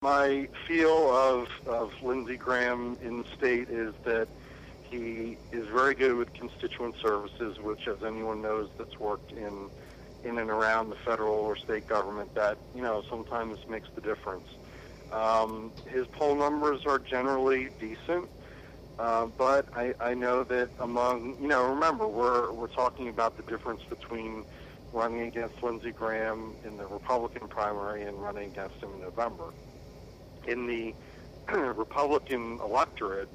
My feel of Lindsey Graham in the state is that he is very good with constituent services, which, as anyone knows that's worked in and around the federal or state government, that, sometimes makes the difference. His poll numbers are generally decent, but I know that remember, we're talking about the difference between running against Lindsey Graham in the Republican primary and running against him in November. In the Republican electorate,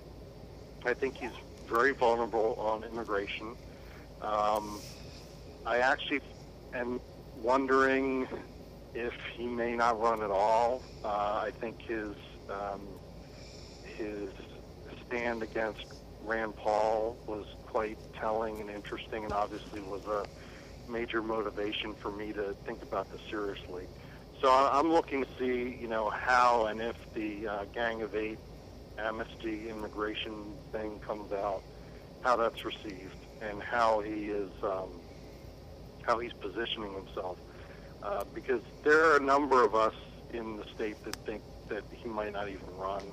I think he's very vulnerable on immigration. I actually am wondering if he may not run at all. I think his stand against Rand Paul was quite telling and interesting, and obviously was a major motivation for me to think about this seriously. So I'm looking to see, how and if the Gang of Eight amnesty immigration thing comes out, how that's received, and how he's positioning himself. Because there are a number of us in the state that think that he might not even run.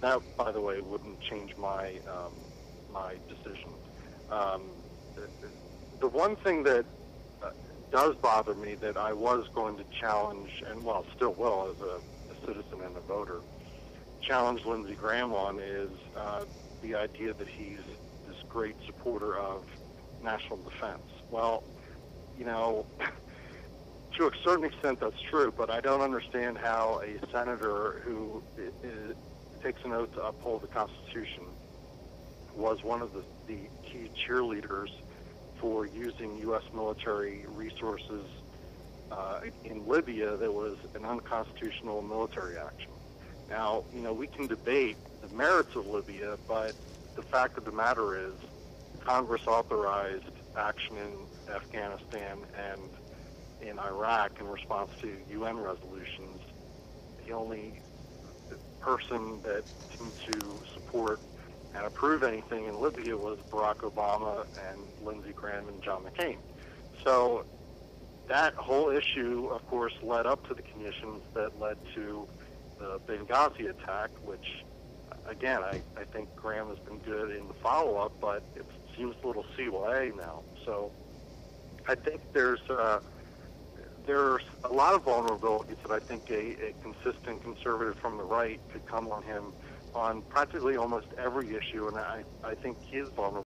That, by the way, wouldn't change my my decision. The one thing that does bother me that I was going to challenge, and still will as a citizen and a voter, challenge Lindsey Graham on is the idea that he's this great supporter of national defense. Well, to a certain extent that's true, but I don't understand how a senator who takes an oath to uphold the Constitution was one of the key cheerleaders for using U.S. military resources in Libya that was an unconstitutional military action. Now, we can debate the merits of Libya, but the fact of the matter is Congress authorized action in Afghanistan and in Iraq in response to UN resolutions. The only person that seemed to support and approve anything in Libya was Barack Obama and Lindsey Graham and John McCain. So that whole issue, of course, led up to the conditions that led to the Benghazi attack, which, again, I think Graham has been good in the follow-up, but it seems a little CYA now. So I think there's a lot of vulnerabilities that I think a consistent conservative from the right could come on him on practically almost every issue, and I think he is vulnerable.